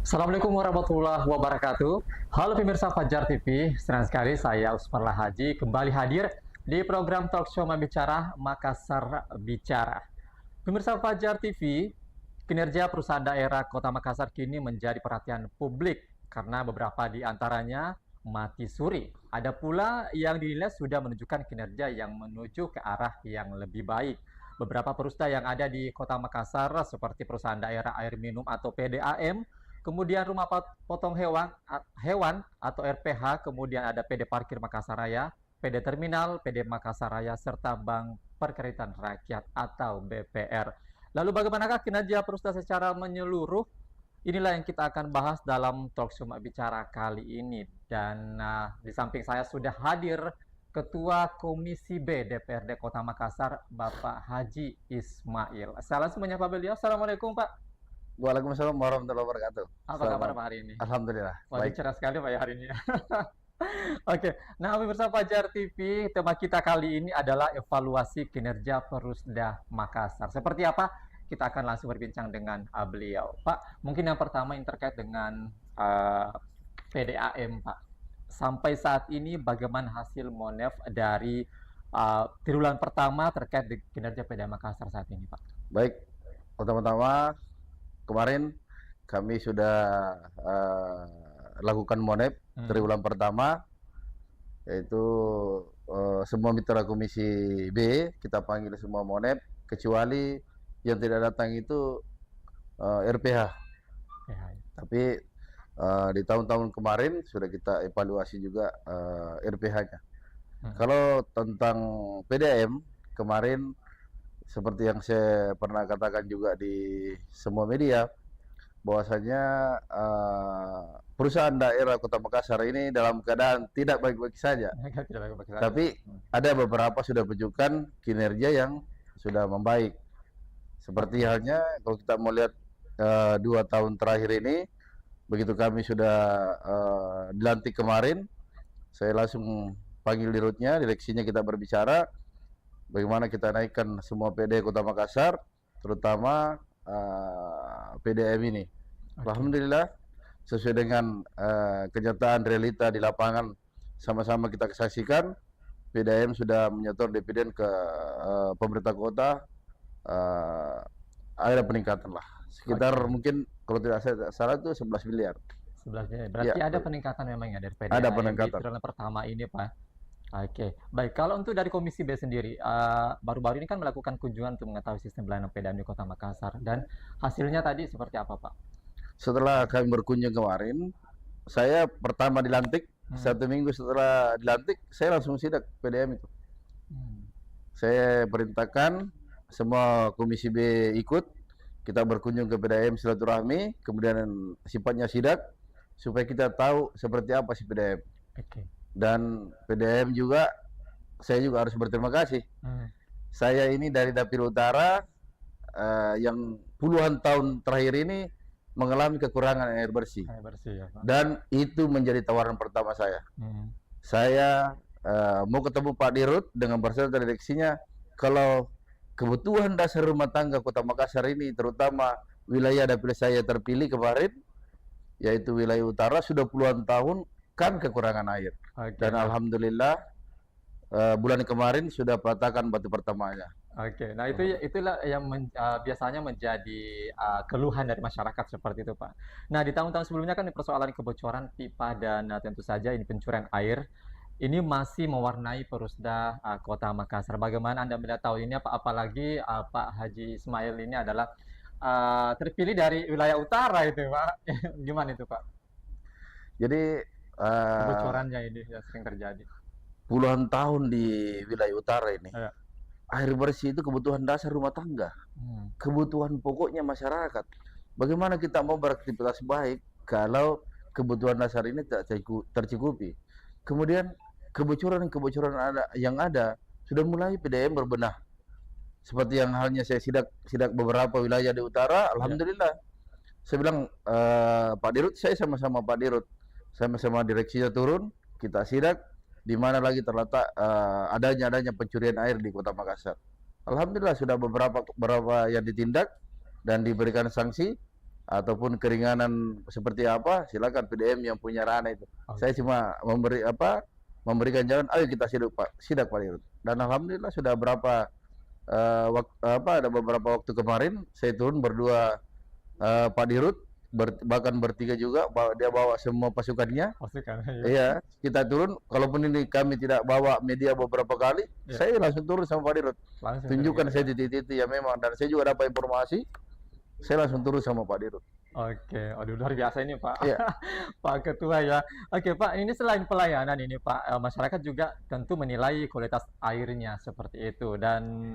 Assalamualaikum warahmatullahi wabarakatuh. Halo pemirsa Fajar TV, senang sekali saya Usman Haji kembali hadir di program talk show Bicara Makassar Bicara. Pemirsa Fajar TV, kinerja perusahaan daerah Kota Makassar kini menjadi perhatian publik karena beberapa di antaranya mati suri. Ada pula yang dinilai sudah menunjukkan kinerja yang menuju ke arah yang lebih baik. Beberapa perusahaan yang ada di Kota Makassar seperti perusahaan daerah air minum atau PDAM, kemudian rumah potong hewan atau RPH, kemudian ada PD Parkir Makassar Raya, PD Terminal, PD Makassar Raya, serta Bank Perkreditan Rakyat atau BPR. Lalu bagaimanakah kinerja perusahaan secara menyeluruh? Inilah yang kita akan bahas dalam talk show Bicara kali ini. Dan di samping saya sudah hadir Ketua Komisi B DPRD Kota Makassar, Bapak Haji Ismail. Saya langsung menyapa beliau. Assalamualaikum Pak. Waalaikumsalam warahmatullahi wabarakatuh. Apa kabar Pak hari ini? Alhamdulillah. Wah, cerah sekali Pak ya hari ini. Oke, nah pemirsa Fajar TV, tema kita kali ini adalah evaluasi kinerja Perusda Makassar. Seperti apa? Kita akan langsung berbincang dengan beliau. Pak, mungkin yang pertama yang terkait dengan PDAM Pak. Sampai saat ini bagaimana hasil Monef dari triwulan pertama terkait dengan kinerja PDAM Makassar saat ini Pak? Baik, pertama-tama kemarin kami sudah lakukan Monef triwulan pertama, yaitu semua mitra Komisi B kita panggil semua Monef, kecuali yang tidak datang itu RPH. Ya. Tapi di tahun-tahun kemarin sudah kita evaluasi juga RPH-nya. Kalau tentang PDAM kemarin, seperti yang saya pernah katakan juga di semua media, bahwasanya perusahaan daerah Kota Makassar ini dalam keadaan tidak baik-baik saja. Tapi ada beberapa sudah menunjukkan kinerja yang sudah membaik. Seperti halnya kalau kita mau lihat 2 tahun terakhir ini, begitu kami sudah dilantik kemarin, saya langsung panggil dirutnya, direksinya, kita berbicara bagaimana kita naikkan semua PD Kota Makassar, terutama PDAM ini. Alhamdulillah, sesuai dengan kenyataan realita di lapangan sama-sama kita saksikan, PDAM sudah menyetor dividen ke pemerintah kota, ada peningkatan lah. Sekitar mungkin kalau tidak salah itu 11 miliar. 11 miliar. Berarti ada peningkatan memang ya dari PDAM. Ada peningkatan. Di triwulan pertama ini Pak. Oke, baik. Kalau untuk dari Komisi B sendiri, baru-baru ini kan melakukan kunjungan untuk mengetahui sistem pelayanan PDAM di Kota Makassar, dan hasilnya tadi seperti apa, Pak? Setelah kami berkunjung kemarin, saya pertama dilantik, 1 minggu setelah dilantik, saya langsung sidak PDAM itu. Saya perintahkan semua Komisi B ikut, kita berkunjung ke PDAM silaturahmi, kemudian sifatnya sidak, supaya kita tahu seperti apa si PDAM. Oke. Dan PDAM juga, saya juga harus berterima kasih. Saya ini dari Dapil Utara yang puluhan tahun terakhir ini mengalami kekurangan air bersih. Air bersih ya, Pak. Dan itu menjadi tawaran pertama saya. Saya mau ketemu Pak Dirut dengan beserta direksinya, kalau kebutuhan dasar rumah tangga Kota Makassar ini, terutama wilayah dapil saya terpilih kemarin, yaitu wilayah utara, sudah puluhan tahun kan kekurangan air. Dan alhamdulillah bulan kemarin sudah peletakan batu pertamanya. Oke, nah itulah yang biasanya menjadi keluhan dari masyarakat seperti itu Pak. Nah di tahun-tahun sebelumnya kan persoalan kebocoran pipa dan tentu saja ini pencurian air ini masih mewarnai Perusda Kota Makassar. Bagaimana Anda melihat tahun ini, apalagi Pak Haji Ismail ini adalah terpilih dari wilayah utara itu Pak. Gimana itu Pak? Jadi kebocorannya ini yang sering terjadi. Puluhan tahun di wilayah utara ini, air bersih itu kebutuhan dasar rumah tangga, kebutuhan pokoknya masyarakat. Bagaimana kita mau beraktivitas baik kalau kebutuhan dasar ini tak tercukupi? Kemudian kebocoran yang ada sudah mulai PDAM berbenah. Seperti yang halnya saya sidak beberapa wilayah di utara, alhamdulillah. Saya bilang Pak Dirut, saya sama-sama Pak Dirut, sama-sama direksinya turun, kita sidak di mana lagi terletak adanya pencurian air di Kota Makassar. Alhamdulillah sudah beberapa yang ditindak dan diberikan sanksi. ataupun keringanan seperti apa, silakan PDM yang punya ranah itu. Saya cuma memberikan jalan, ayo kita sidak Pak Dirut. Dan alhamdulillah sudah berapa ada beberapa waktu kemarin saya turun berdua Pak Dirut, bahkan bertiga juga, dia bawa semua pasukannya. Iya, kita turun. Kalaupun ini kami tidak bawa media beberapa kali, saya langsung turun sama Pak Dirut. Tunjukkan saya titik-titik ya memang, dan saya juga dapat informasi. Saya langsung turun sama Pak Dirut. Oke, aduh luar biasa ini Pak, Pak Ketua ya. Oke Pak, ini selain pelayanan ini Pak, masyarakat juga tentu menilai kualitas airnya seperti itu, dan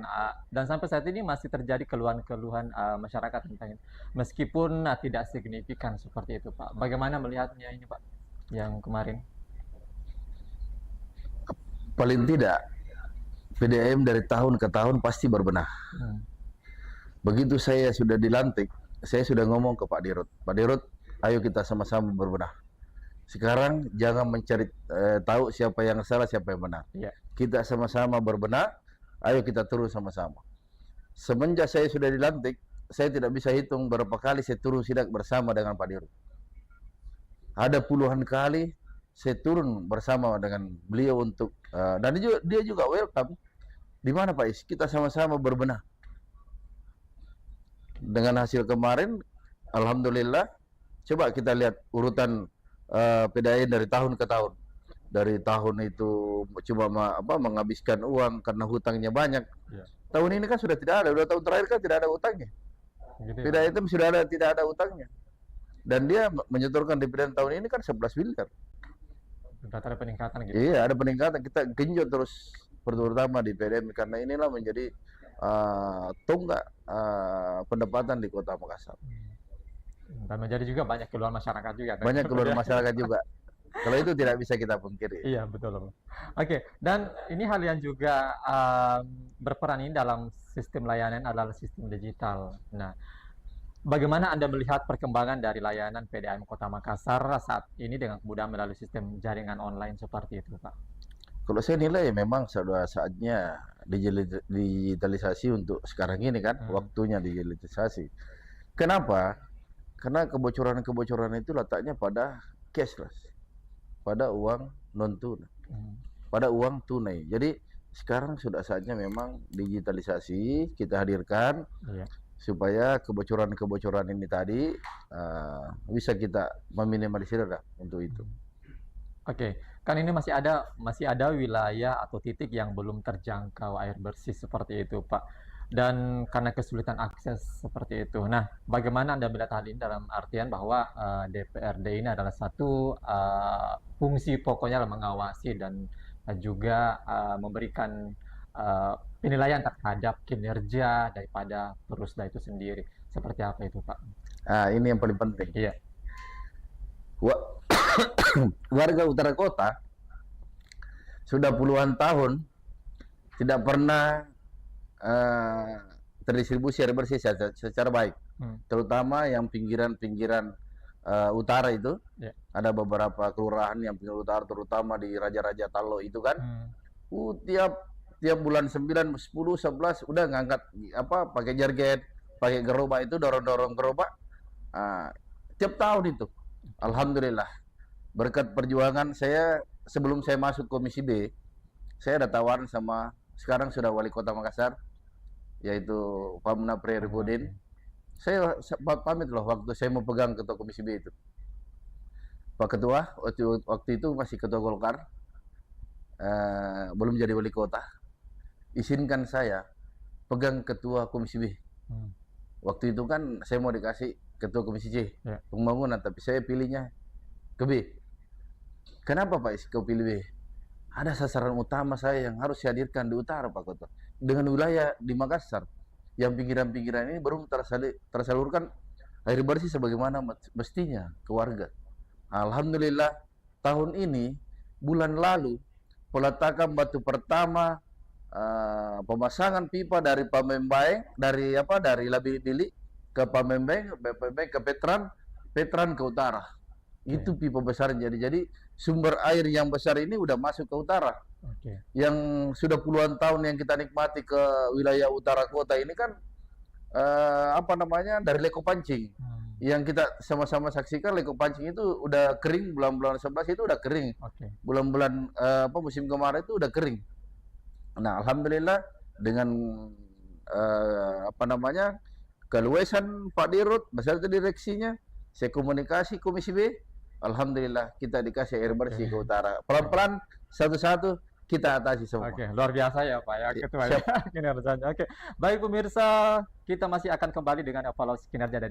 sampai saat ini masih terjadi keluhan-keluhan masyarakat tentang itu, meskipun tidak signifikan seperti itu Pak. Bagaimana melihatnya ini Pak, yang kemarin? Paling tidak PDAM dari tahun ke tahun pasti berbenah. Begitu saya sudah dilantik, saya sudah ngomong ke Pak Dirut, Pak Dirut, ayo kita sama-sama berbenah. Sekarang jangan mencari tahu siapa yang salah, siapa yang benar. Kita sama-sama berbenah, ayo kita turun sama-sama. Semenjak saya sudah dilantik, saya tidak bisa hitung berapa kali saya turun sidak bersama dengan Pak Dirut. Ada puluhan kali saya turun bersama dengan beliau untuk, dan dia juga welcome. Di mana Pak Is? Kita sama-sama berbenah. Dengan hasil kemarin, alhamdulillah, coba kita lihat urutan PDAM dari tahun ke tahun. Dari tahun itu cuma menghabiskan uang karena hutangnya banyak. Tahun ini kan sudah tidak ada, 2 tahun terakhir kan tidak ada hutangnya. PDAM sudah tidak ada hutangnya. Dan dia menyetorkan dividen tahun ini kan 11 miliar. Ada peningkatan gitu. Iya, ada peningkatan. Kita genjot terus, terutama di PDAM, karena inilah menjadi tonggak pendapatan di Kota Makassar. Dan menjadi juga banyak keluhan masyarakat juga. Banyak keluhan masyarakat juga. Kalau itu tidak bisa kita pungkiri. Iya, betul. Oke, dan ini hal yang juga berperan ini dalam sistem layanan adalah sistem digital. Nah, bagaimana Anda melihat perkembangan dari layanan PDAM Kota Makassar saat ini dengan kemudahan melalui sistem jaringan online seperti itu, Pak? Kalau saya nilai memang sudah saatnya digitalisasi untuk sekarang ini kan, waktunya digitalisasi. Kenapa? Karena kebocoran-kebocoran itu letaknya pada cashless, pada uang non tunai, pada uang tunai. Jadi sekarang sudah saatnya memang digitalisasi kita hadirkan supaya kebocoran-kebocoran ini tadi bisa kita meminimalisir untuk itu. Oke, kan ini masih ada wilayah atau titik yang belum terjangkau air bersih seperti itu, Pak. Dan karena kesulitan akses seperti itu. Nah, bagaimana Anda melihat hal ini dalam artian bahwa DPRD ini adalah satu fungsi pokoknya mengawasi dan juga memberikan penilaian terhadap kinerja daripada Perusda itu sendiri. Seperti apa itu, Pak? Ini yang paling penting. Iya. Warga utara kota sudah puluhan tahun tidak pernah terdistribusi air bersih secara baik, terutama yang pinggiran-pinggiran utara itu. Ada beberapa kelurahan yang pinggir utara, terutama di Raja-Raja Talo itu kan, tiap bulan 9, 10, 11 udah ngangkat pakai jarget, pakai gerobak itu, dorong-dorong gerobak tiap tahun itu. Alhamdulillah, berkat perjuangan saya sebelum saya masuk Komisi B, saya ada tawaran sama sekarang sudah Wali Kota Makassar, yaitu Pak Munapri Ribudin. Saya pamit loh waktu saya mau pegang ketua Komisi B itu. Pak Ketua, waktu itu masih Ketua Golkar, belum jadi Wali Kota, izinkan saya pegang Ketua Komisi B. Waktu itu kan saya mau dikasih Ketua Komisi C, pembangunan, tapi saya pilihnya ke B. Kenapa Pak kau pilih B? Ada sasaran utama saya yang harus saya hadirkan di utara, Pak Ketua. Dengan wilayah di Makassar, yang pinggiran-pinggiran ini belum tersalurkan air bersih sebagaimana mestinya ke warga. Alhamdulillah, tahun ini, bulan lalu, peletakan batu pertama, pemasangan pipa dari Pamembang, dari Labili ke Pamembang, ke Petran ke utara. Itu pipa besar. Jadi sumber air yang besar ini udah masuk ke utara. Yang sudah puluhan tahun yang kita nikmati ke wilayah utara kota ini kan dari Leko Pancing. yang kita sama-sama saksikan Leko Pancing itu udah kering, bulan-bulan 11 itu udah kering. Bulan-bulan musim kemarau itu udah kering. Nah, alhamdulillah dengan keluasan Pak Dirut beserta direksinya, saya komunikasi Komisi B, alhamdulillah kita dikasih air bersih ke utara. Pelan-pelan satu-satu kita atasi semua. Oke, luar biasa ya Pak ya Ketua kinerjanya. Oke, baik pemirsa, kita masih akan kembali dengan evaluasi kinerja dari